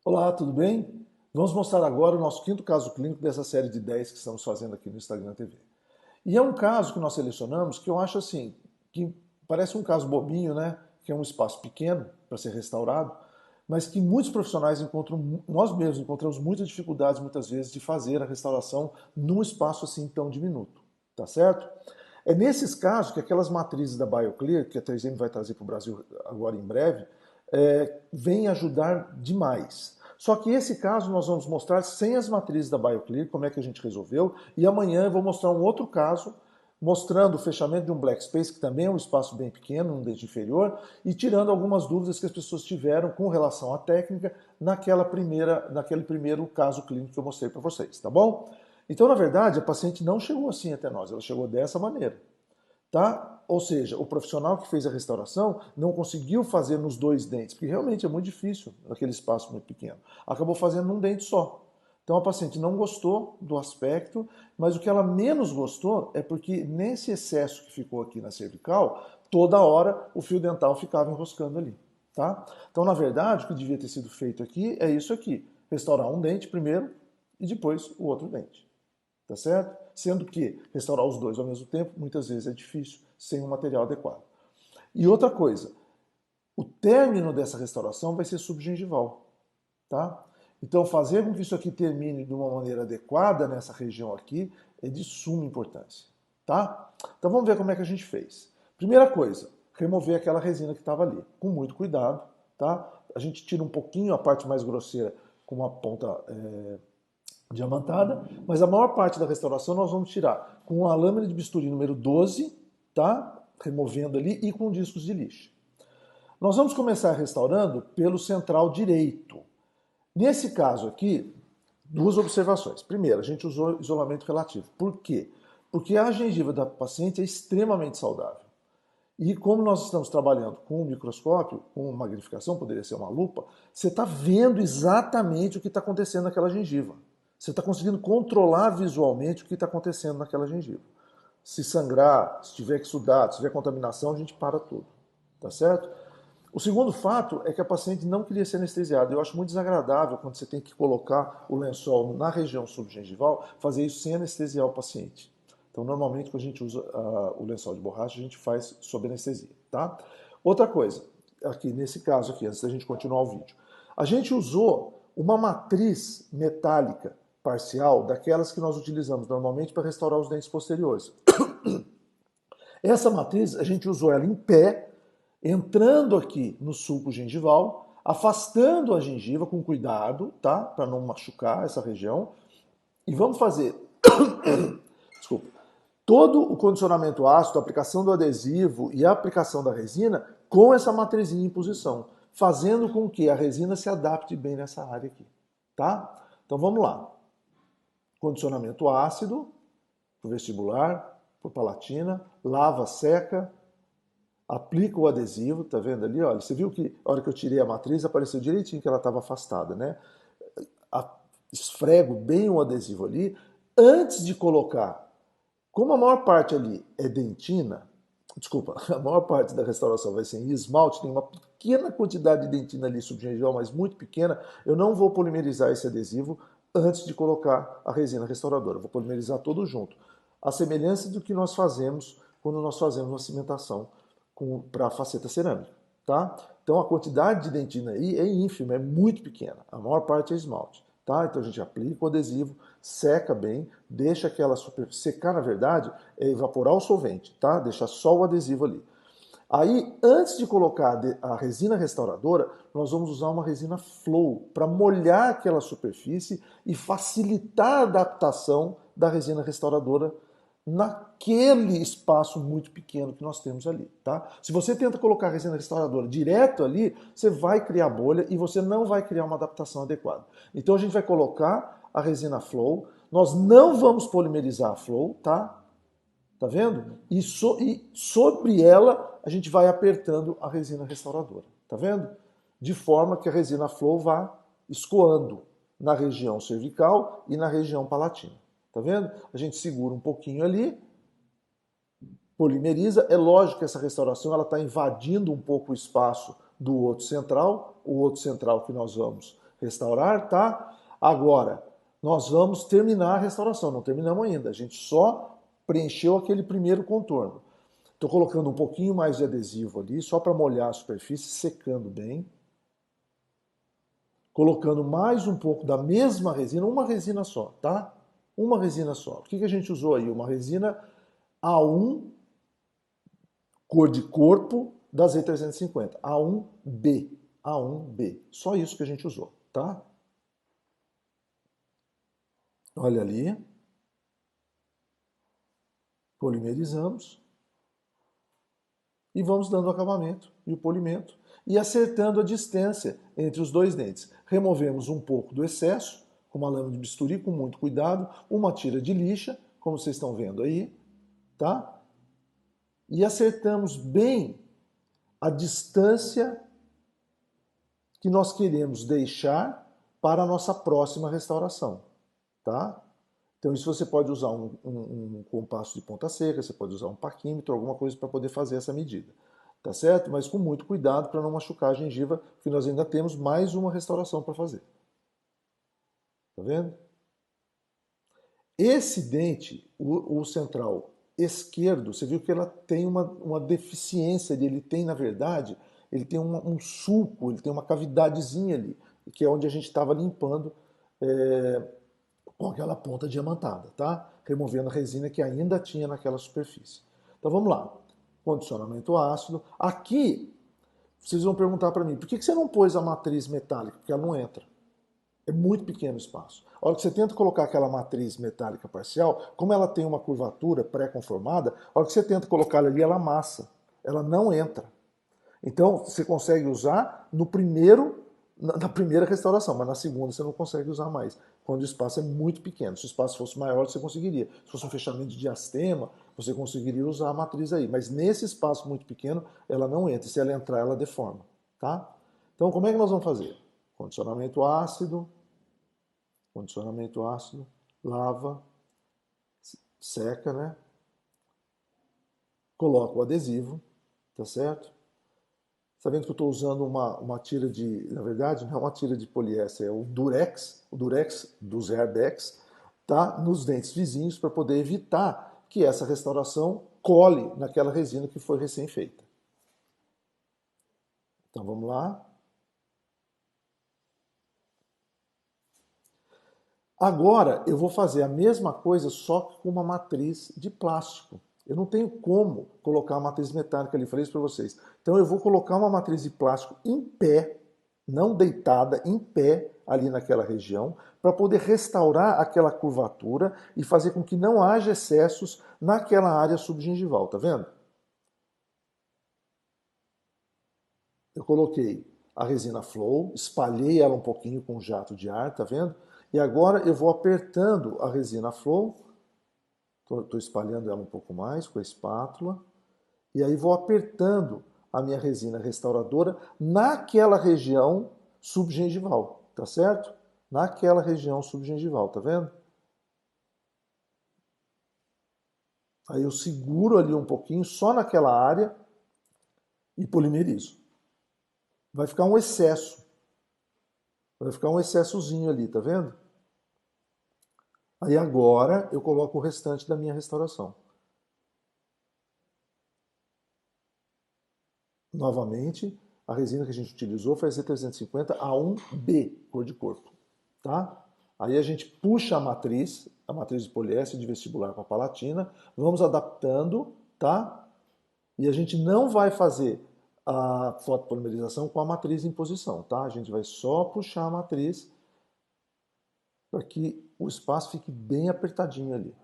Olá, tudo bem? Vamos mostrar agora o nosso quinto caso clínico dessa série de 10 que estamos fazendo aqui no Instagram TV. E é um caso que nós selecionamos que eu acho assim, que parece um caso bobinho, né? Que é um espaço pequeno para ser restaurado, mas que muitos profissionais encontram, nós mesmos encontramos muitas dificuldades muitas vezes de fazer a restauração num espaço assim tão diminuto, tá certo? É nesses casos que aquelas matrizes da BioClear, que a 3M vai trazer para o Brasil agora em breve, vem ajudar demais. Só que esse caso nós vamos mostrar sem as matrizes da BioClear, como é que a gente resolveu, e amanhã eu vou mostrar um outro caso, mostrando o fechamento de um black space, que também é um espaço bem pequeno, um dente inferior, e tirando algumas dúvidas que as pessoas tiveram com relação à técnica naquele primeiro caso clínico que eu mostrei para vocês, tá bom? Então, na verdade, a paciente não chegou assim até nós, ela chegou dessa maneira, tá? Ou seja, o profissional que fez a restauração não conseguiu fazer nos dois dentes, porque realmente é muito difícil naquele espaço muito pequeno. Acabou fazendo num dente só. Então a paciente não gostou do aspecto, mas o que ela menos gostou é porque nesse excesso que ficou aqui na cervical, toda hora o fio dental ficava enroscando ali, tá? Então, na verdade, o que devia ter sido feito aqui é isso aqui: restaurar um dente primeiro e depois o outro dente. Tá certo? Sendo que restaurar os dois ao mesmo tempo muitas vezes é difícil sem um material adequado. E outra coisa, o término dessa restauração vai ser subgengival, tá? Então fazer com que isso aqui termine de uma maneira adequada nessa região aqui é de suma importância, tá? Então vamos ver como é que a gente fez. Primeira coisa, remover aquela resina que estava ali, com muito cuidado, tá? A gente tira um pouquinho a parte mais grosseira com uma ponta diamantada, mas a maior parte da restauração nós vamos tirar com a lâmina de bisturi número 12, tá? Removendo ali, e com discos de lixo. Nós vamos começar restaurando pelo central direito. Nesse caso aqui, duas observações. Primeiro, a gente usou isolamento relativo. Por quê? Porque a gengiva da paciente é extremamente saudável. E como nós estamos trabalhando com um microscópio, com magnificação, poderia ser uma lupa, você está vendo exatamente o que está acontecendo naquela gengiva. Você está conseguindo controlar visualmente o que está acontecendo naquela gengiva. Se sangrar, se tiver que sudar, se tiver contaminação, a gente para tudo. Tá certo? O segundo fato é que a paciente não queria ser anestesiada. Eu acho muito desagradável quando você tem que colocar o lençol na região subgengival, fazer isso sem anestesiar o paciente. Então, normalmente, quando a gente usa o lençol de borracha, a gente faz sob anestesia, tá? Outra coisa, aqui nesse caso aqui, antes da gente continuar o vídeo, a gente usou uma matriz metálica parcial, daquelas que nós utilizamos normalmente para restaurar os dentes posteriores. Essa matriz, a gente usou ela em pé, entrando aqui no sulco gengival, afastando a gengiva com cuidado, tá? Para não machucar essa região. E vamos fazer, desculpa, todo o condicionamento ácido, a aplicação do adesivo e a aplicação da resina com essa matrizinha em posição, fazendo com que a resina se adapte bem nessa área aqui, tá? Então vamos lá. Condicionamento ácido, por vestibular, por palatina, lava, seca, aplica o adesivo, tá vendo ali? Olha, você viu que a hora que eu tirei a matriz apareceu direitinho que ela estava afastada, né? Esfrego bem o adesivo ali antes de colocar. Como a maior parte ali é dentina, desculpa, a maior parte da restauração vai ser em esmalte, tem uma pequena quantidade de dentina ali subgengival, mas muito pequena, eu não vou polimerizar esse adesivo antes de colocar a resina restauradora. Eu vou polimerizar todo junto. A semelhança do que nós fazemos quando nós fazemos uma cimentação para faceta cerâmica, tá? Então a quantidade de dentina aí é ínfima, é muito pequena. A maior parte é esmalte, tá? Então a gente aplica o adesivo, seca bem, deixa aquela superfície secar, na verdade, é evaporar o solvente, tá? Deixar só o adesivo ali. Aí, antes de colocar a resina restauradora, nós vamos usar uma resina flow para molhar aquela superfície e facilitar a adaptação da resina restauradora naquele espaço muito pequeno que nós temos ali, tá? Se você tenta colocar a resina restauradora direto ali, você vai criar bolha e você não vai criar uma adaptação adequada. Então a gente vai colocar a resina flow, nós não vamos polimerizar a flow, tá? Tá vendo? E sobre ela a gente vai apertando a resina restauradora, tá vendo? De forma que a resina flow vá escoando na região cervical e na região palatina. Tá vendo? A gente segura um pouquinho ali, polimeriza. É lógico que essa restauração ela está invadindo um pouco o espaço do outro central, o outro central que nós vamos restaurar, tá? Agora, nós vamos terminar a restauração, não terminamos ainda, a gente só preencheu aquele primeiro contorno. Estou colocando um pouquinho mais de adesivo ali, só para molhar a superfície, secando bem. Colocando mais um pouco da mesma resina, uma resina só, tá? Uma resina só. O que a gente usou aí? Uma resina A1, cor de corpo da Z350. A1B. A1B. Só isso que a gente usou, tá? Olha ali. Polimerizamos. E vamos dando o acabamento e o polimento. E acertando a distância entre os dois dentes. Removemos um pouco do excesso, com uma lâmina de bisturi, com muito cuidado. Uma tira de lixa, como vocês estão vendo aí, tá? E acertamos bem a distância que nós queremos deixar para a nossa próxima restauração, tá? Então isso você pode usar um compasso de ponta seca, você pode usar um paquímetro, alguma coisa para poder fazer essa medida, tá certo? Mas com muito cuidado para não machucar a gengiva, porque nós ainda temos mais uma restauração para fazer. Tá vendo? Esse dente, o central esquerdo, você viu que ela tem uma deficiência, ele tem, na verdade, ele tem um sulco, ele tem uma cavidadezinha ali, que é onde a gente estava limpando com aquela ponta diamantada, tá? Removendo a resina que ainda tinha naquela superfície. Então vamos lá. Condicionamento ácido. Aqui, vocês vão perguntar para mim, por que você não pôs a matriz metálica? Porque ela não entra. É muito pequeno o espaço. A hora que você tenta colocar aquela matriz metálica parcial, como ela tem uma curvatura pré-conformada, a hora que você tenta colocar ela ali, ela amassa. Ela não entra. Então, você consegue usar na primeira restauração, mas na segunda você não consegue usar mais, quando o espaço é muito pequeno. Se o espaço fosse maior, você conseguiria. Se fosse um fechamento de diastema, você conseguiria usar a matriz aí. Mas nesse espaço muito pequeno, ela não entra. Se ela entrar, ela deforma. Tá? Então, como é que nós vamos fazer? Condicionamento ácido, lava, seca, né? Coloca o adesivo, tá certo? Tá vendo que eu estou usando uma tira de, na verdade, não é uma tira de poliéster, é o Durex dos Airbags, tá? Nos dentes vizinhos para poder evitar que essa restauração cole naquela resina que foi recém-feita. Então vamos lá. Agora eu vou fazer a mesma coisa, só que com uma matriz de plástico. Eu não tenho como colocar uma matriz metálica ali, falei isso para vocês. Então eu vou colocar uma matriz de plástico em pé, não deitada, em pé ali naquela região, para poder restaurar aquela curvatura e fazer com que não haja excessos naquela área subgengival, tá vendo? Eu coloquei a resina Flow, espalhei ela um pouquinho com um jato de ar, tá vendo? E agora eu vou apertando a resina Flow, estou espalhando ela um pouco mais com a espátula, e aí vou apertando a minha resina restauradora naquela região subgengival, tá certo? Naquela região subgengival, tá vendo? Aí eu seguro ali um pouquinho, só naquela área, e polimerizo. Vai ficar um excesso. Vai ficar um excessozinho ali, tá vendo? Aí agora eu coloco o restante da minha restauração. Novamente, a resina que a gente utilizou foi a Z350 A1B, cor de corpo, tá? Aí a gente puxa a matriz de poliéster de vestibular para palatina, vamos adaptando, tá? E a gente não vai fazer a fotopolimerização com a matriz em posição, tá? A gente vai só puxar a matriz para que o espaço fique bem apertadinho ali.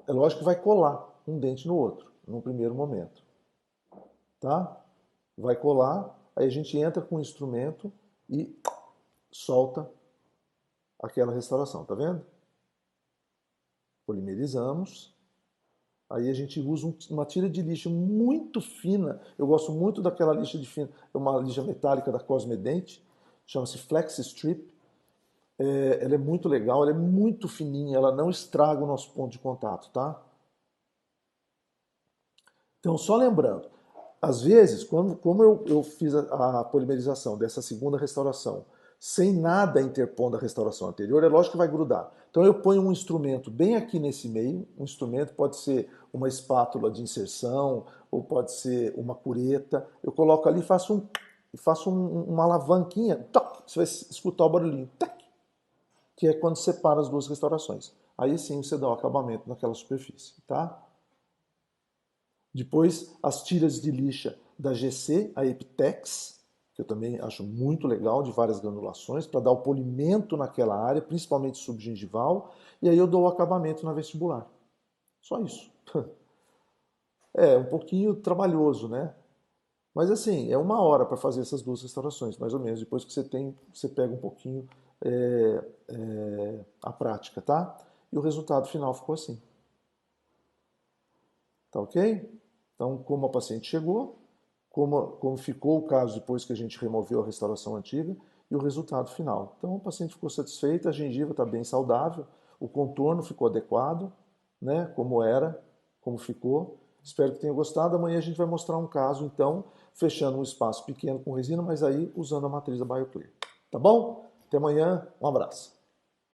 É lógico que vai colar um dente no outro, no primeiro momento, tá? Vai colar, aí a gente entra com o instrumento e solta aquela restauração, tá vendo? Polimerizamos. Aí a gente usa uma tira de lixa muito fina. Eu gosto muito daquela lixa de fina, é uma lixa metálica da Cosmedent, chama-se Flex Strip. Ela é muito legal, ela é muito fininha, ela não estraga o nosso ponto de contato, tá? Então, só lembrando, às vezes, como eu fiz a polimerização dessa segunda restauração, sem nada interpondo a restauração anterior, é lógico que vai grudar. Então eu ponho um instrumento bem aqui nesse meio, um instrumento pode ser uma espátula de inserção, ou pode ser uma cureta, eu coloco ali e faço uma alavanquinha, toc, você vai escutar o barulhinho, toc, que é quando separa as duas restaurações. Aí sim você dá o acabamento naquela superfície, tá? Depois as tiras de lixa da GC, a Epitex, que eu também acho muito legal, de várias granulações, para dar o polimento naquela área, principalmente subgengival, e aí eu dou o acabamento na vestibular. Só isso. É um pouquinho trabalhoso, né? Mas assim, é 1 hora para fazer essas duas restaurações, mais ou menos. Depois que você pega um pouquinho a prática, tá? E o resultado final ficou assim. Tá ok? Então, como a paciente chegou, como ficou o caso depois que a gente removeu a restauração antiga e o resultado final. Então, a paciente ficou satisfeita, a gengiva está bem saudável, o contorno ficou adequado, né? Como era, como ficou. Espero que tenha gostado. Amanhã a gente vai mostrar um caso, então, fechando um espaço pequeno com resina, mas aí usando a matriz da BioClear. Tá bom? Até amanhã. Um abraço.